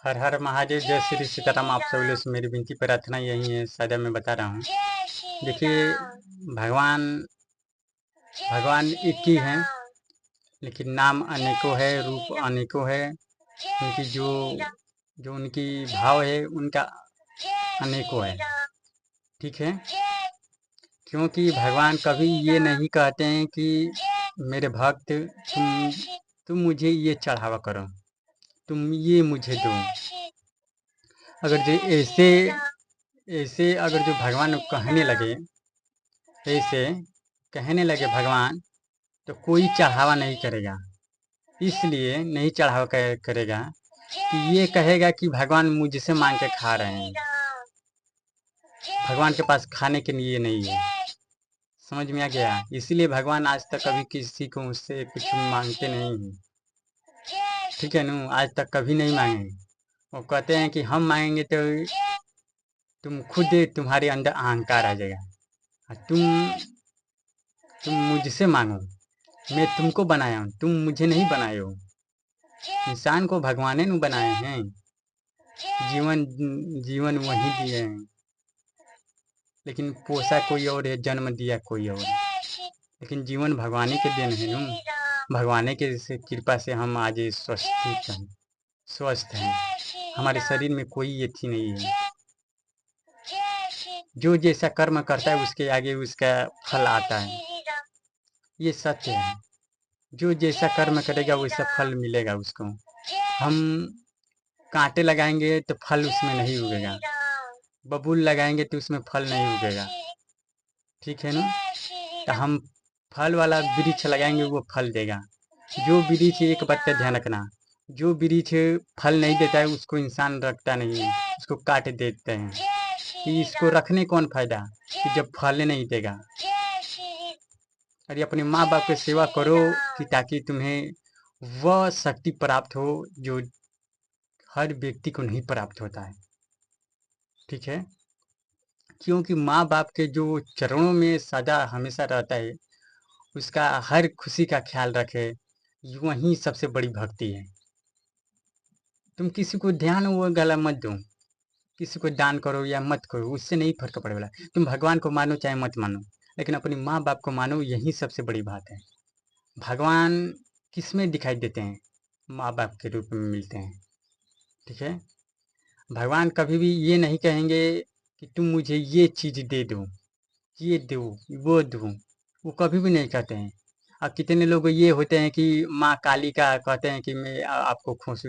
हर हर महादेव, जय श्री सीताराम। आप सभी लोग से मेरी विनती प्रार्थना यही है, सदा मैं बता रहा हूँ। देखिए, भगवान भगवान एक ही हैं, लेकिन नाम अनेकों है, रूप अनेकों है। उनकी जो जो उनकी भाव है उनका अनेकों है। ठीक है, क्योंकि भगवान कभी ये नहीं कहते हैं कि मेरे भक्त तुम मुझे ये चढ़ावा करो, तुम ये मुझे दो। अगर जो ऐसे ऐसे अगर जो भगवान ऐसे कहने लगे भगवान, तो कोई चढ़ावा नहीं करेगा। इसलिए नहीं चढ़ावा करेगा कि ये कहेगा कि भगवान मुझसे मांग के खा रहे हैं। भगवान के पास खाने के लिए नहीं है। समझ में आ गया? इसीलिए भगवान आज तक कभी किसी को मुझसे कुछ मांगते नहीं हैं। ठीक है ना? आज तक कभी नहीं मांगे। वो कहते हैं कि हम मांगेंगे तो तुम्हारे अंदर अहंकार आ जाएगा। तुम मुझसे मांगो, मैं तुमको बनाया हूँ, तुम मुझे नहीं बनाए हो। इंसान को भगवान ने बनाए हैं, जीवन जीवन वही दिए हैं, लेकिन पोसा कोई और है, जन्म दिया कोई और है। लेकिन जीवन भगवान के देन है ना। भगवान के कृपा से हम आज स्वस्थ हैं। हमारे शरीर में कोई ये थी नहीं है। जो जैसा कर्म करता है उसके आगे उसका फल आता है, ये सत्य है। जो जैसा कर्म करेगा वैसा फल मिलेगा उसको। हम कांटे लगाएंगे तो फल उसमें नहीं उगेगा, बबूल लगाएंगे तो उसमें फल नहीं उगेगा। ठीक है ना? तो हम फल वाला वृक्ष लगाएंगे, वो फल देगा। जो वृक्ष, एक बात का ध्यान रखना, जो वृक्ष फल नहीं देता है उसको इंसान रखता नहीं है, उसको काट देते हैं। कि इसको रखने कौन फायदा कि जब फल नहीं देगा। अरे अपने माँ बाप की सेवा करो कि ताकि तुम्हें वह शक्ति प्राप्त हो जो हर व्यक्ति को नहीं प्राप्त होता है। ठीक है, क्योंकि माँ बाप के जो चरणों में सदा हमेशा रहता है, उसका हर खुशी का ख्याल रखे, वही सबसे बड़ी भक्ति है। तुम किसी को ध्यान वो गला मत दो, किसी को दान करो या मत करो, उससे नहीं फर्क पड़े वाला। तुम भगवान को मानो चाहे मत मानो, लेकिन अपनी माँ बाप को मानो, यही सबसे बड़ी बात है। भगवान किसमें दिखाई देते हैं? माँ बाप के रूप में मिलते हैं। ठीक है, भगवान कभी भी ये नहीं कहेंगे कि तुम मुझे ये चीज़ दे दो, ये दो, वो दो। वो कभी भी नहीं कहते हैं। और कितने लोग ये होते हैं कि माँ काली का कहते हैं कि मैं आपको खुश